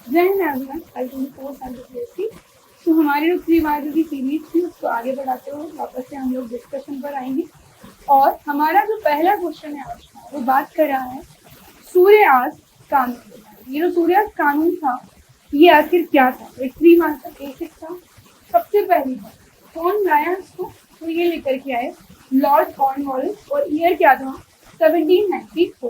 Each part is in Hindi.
जय Hind everyone, welcome to course end. तो हमारी जो 3 मार्क की सीरीज थी उसको आगे बढ़ाते हुए वापस से हम लोग डिस्कशन पर आएंगे। और हमारा जो पहला क्वेश्चन है आज का वो बात कर रहा है सूर्यास्त कानून। ये जो सूर्यास्त कानून था ये आखिर क्या था? एक 3 मार्क का बेसिक था। सबसे पहली बात, कौन लाया इसको? तो ये लेकर के आए लॉर्ड कॉर्नवालिस, और ईयर क्या था? 1794।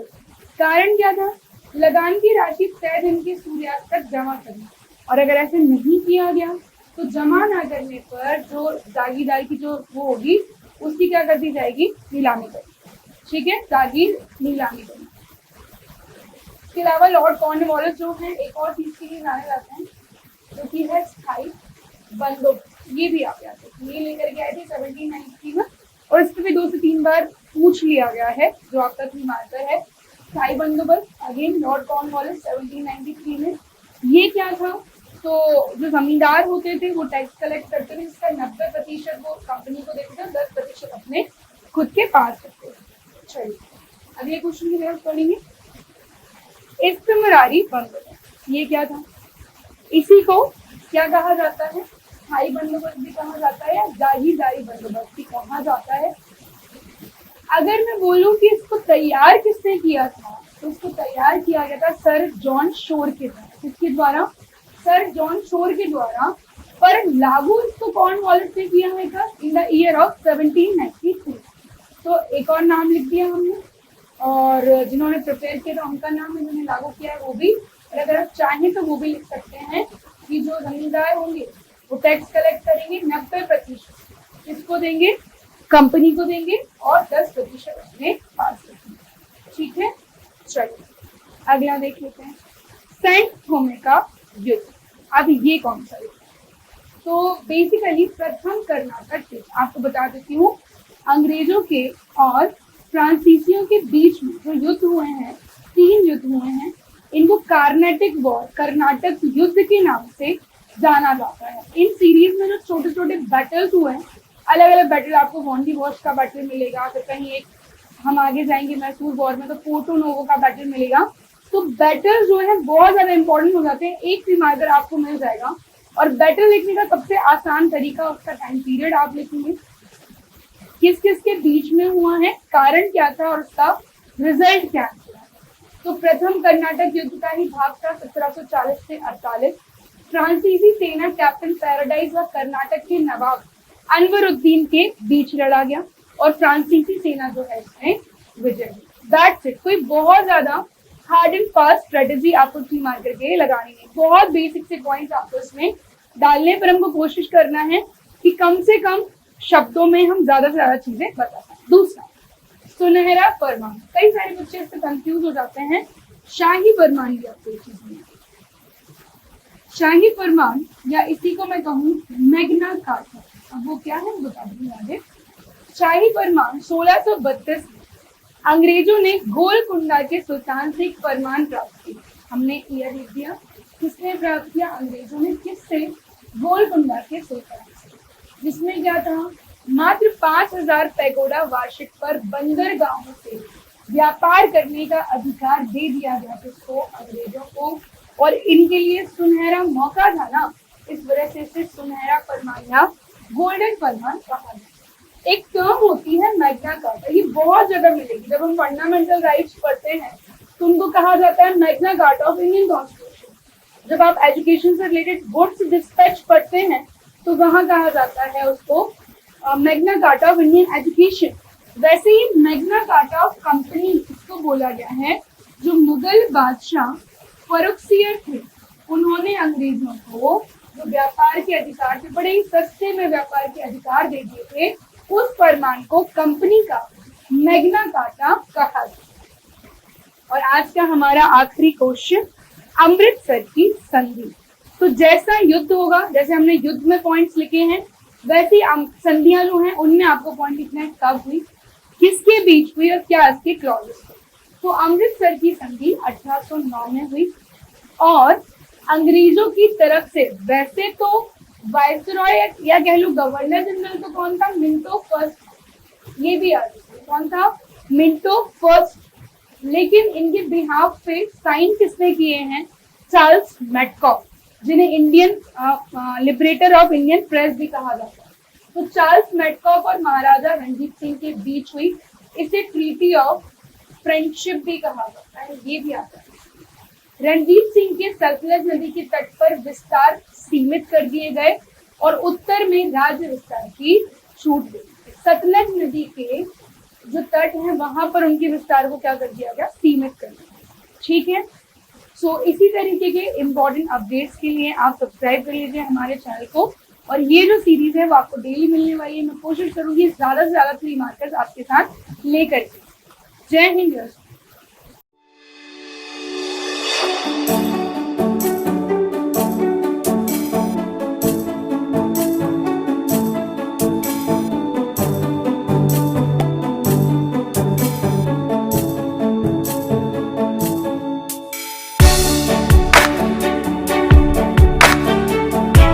कारण क्या था? लगान की राशि तय दिन के सूर्यास्त तक जमा करना, और अगर ऐसे नहीं किया गया तो जमा ना करने पर जो जागीरदार की जो वो होगी उसकी क्या कर दी जाएगी? नीलामी कर। ठीक है, जागीर नीलामी करना। इसके अलावा लॉर्ड कॉर्नवालिस जो है एक और चीज के लिए जाने जाते हैं जो कि है स्थायी बंदोबस्त। ये भी आप याद रखें, ये लेकर के आए थे 1793 में, और इस पर भी 2 से 3 बार पूछ लिया गया है जो आपका 3 मार्कर है। स्थायी बंदोबस्त अगेन लॉर्ड कॉर्नवालिस 1793 में। ये क्या था? तो जो जमींदार होते थे वो टैक्स कलेक्ट करते थे, जिसका 90% वो कंपनी को देते थे, 10% अपने खुद के पास रखते थे। चलिए अगले क्वेश्चन की तरफ पढ़ेंगे। इस्तेमरारी बंदोबस्त ये क्या था? इसी को क्या कहा जाता है? स्थायी बंदोबस्त भी कहा जाता है या जागीरदारी बंदोबस्त भी कहा जाता है। अगर मैं बोलूं कि इसको तैयार किसने किया था, तो इसको तैयार किया गया था सर जॉन शोर के द्वारा। किसके द्वारा? सर जॉन शोर के द्वारा। पर लागू इसको कॉर्नवालिस ने किया है इन द ईयर ऑफ 1793। तो एक और नाम लिख दिया हमने, और जिन्होंने प्रिपेयर किया था उनका नाम इन्होंने लागू किया है वो भी। और अगर आप चाहें तो वो भी लिख सकते हैं कि जो जमींदार होंगे वो टैक्स कलेक्ट करेंगे, 90% किसको देंगे? कंपनी को देंगे, और 10% अपने पास रखेंगे। ठीक है, चलिए अगला देख लेते हैं। सेंट थोमे का युद्ध। अब ये कौन सा युद्ध? तो बेसिकली प्रथम कर्नाटक युद्ध, आपको बता देती हूँ, अंग्रेजों के और फ्रांसीसियों के बीच में जो युद्ध हुए हैं, 3 युद्ध हुए हैं। इनको कार्नेटिक वॉर, कर्नाटक युद्ध के नाम से जाना जाता है। इन सीरीज में जो छोटे छोटे बैटल्स हुए हैं, अलग अलग बैटल, आपको वॉन्डी वॉश का बैटल मिलेगा, फिर कहीं एक हम आगे जाएंगे मैसूर वॉर में तो पोर्टो नोवो का बैटल मिलेगा। तो बैटल जो है बहुत ज्यादा इंपॉर्टेंट हो जाते हैं। एक रिमाइंडर आपको मिल जाएगा, और बैटल लिखने का सबसे आसान तरीका उसका टाइम पीरियड आप लिखेंगे, किस किस के बीच में हुआ है, कारण क्या था, और उसका रिजल्ट क्या था। तो प्रथम कर्नाटक युद्ध का ही भाग था 1740 से 48। फ्रांसीसी सेना कैप्टन पैराडाइज व कर्नाटक के नवाब अनवरुद्दीन के बीच लड़ा गया, और फ्रांसीसी सेना जो है इसमें विजय। That's it. कोई बहुत ज्यादा हार्ड एंड फास्ट स्ट्रेटेजी आपको 3 मार्कर के लगानी है। बहुत बेसिक से पॉइंट्स आपको इसमें डालने पर हमको कोशिश करना है कि कम से कम शब्दों में हम ज्यादा से ज्यादा चीजें बता पाए। दूसरा, सुनहरा फरमान। कई सारे बच्चे इससे कंफ्यूज हो जाते हैं। शाही फरमान भी आपको चीज नहीं। शाही फरमान, या इसी को मैं कहूँ मैग्ना कार्टा, अब वो क्या है बता दूंगी आगे। शाही फरमान 1632 अंग्रेजों ने गोलकुंडा के सुल्तान से एक फरमान प्राप्त किया। हमने ईयर लिख दिया। किसने प्राप्त किया? अंग्रेजों ने। किससे? गोलकुंडा के सुल्तान से। जिसमें क्या था? मात्र 5000 पैगोडा वार्षिक पर बंदरगाहों से व्यापार करने का अधिकार दे दिया गया किसको? अंग्रेजों को। और इनके लिए सुनहरा मौका था ना, इस वजह से इसे सुनहरा फरमान या गोल्डन फरमान कहा जाता है। एक टर्म होती है मैग्ना कार्टा, ये बहुत जगह मिलेगी। जब हम फंडामेंटल राइट्स पढ़ते हैं तो उनको कहा जाता है Magna carta of Indian constitution. जब आप एजुकेशन से रिलेटेड गुड्स डिस्पैच पढ़ते हैं तो वहां कहा जाता है उसको Magna carta of Indian education. वैसे ही मैग्ना कार्टा ऑफ कंपनी इसको बोला गया है। जो मुगल बादशाह फरुखसियर थे, उन्होंने अंग्रेजों को जो व्यापार के अधिकार थे, बड़े ही सस्ते में व्यापार के अधिकार दे दिए थे, उस फरमान को कंपनी का मैग्ना कार्टा कहा जाता। और आज का हमारा आखिरी क्वेश्चन, अमृतसर की संधि। तो जैसा युद्ध होगा, जैसे हमने युद्ध में पॉइंट्स लिखे हैं, वैसी संधियां जो हैं उनमें आपको पॉइंट लिखना है, कब हुई, किसके बीच हुई, और क्या इसके क्लॉजेस थे। तो अमृतसर की संधि 1809 में हुई, और अंग्रेजों की तरफ से वैसे तो वायसरॉय या कह लो गवर्नर जनरल तो कौन था? Minto first. ये भी याद रखिए, कौन था? Minto first. लेकिन इनके बिहाफ पे साइन किसने किए हैं? चार्ल्स मेटकॉफ, जिन्हें Indian liberator of Indian press भी कहा जाता है। तो चार्ल्स मेटकॉफ और महाराजा रणजीत सिंह के बीच हुई, इसे ट्रीटी ऑफ फ्रेंडशिप भी कहा जाता है, ये भी आता है। रणजीत सिंह के सतलज नदी के तट पर विस्तार सीमित कर दिए गए और उत्तर में राज्य विस्तार की छूट दी। सतलज नदी के जो तट है वहां पर उनके विस्तार को क्या कर दिया गया, सीमित कर दिया। ठीक है, सो इसी तरीके के इम्पोर्टेंट अपडेट्स के लिए आप सब्सक्राइब कर लीजिए हमारे चैनल को, और ये जो सीरीज है वो आपको डेली मिलने वाली है। मैं कोशिश करूंगी ज्यादा से ज्यादा 3 मार्कर्स आपके साथ लेकर के। जय हिंद।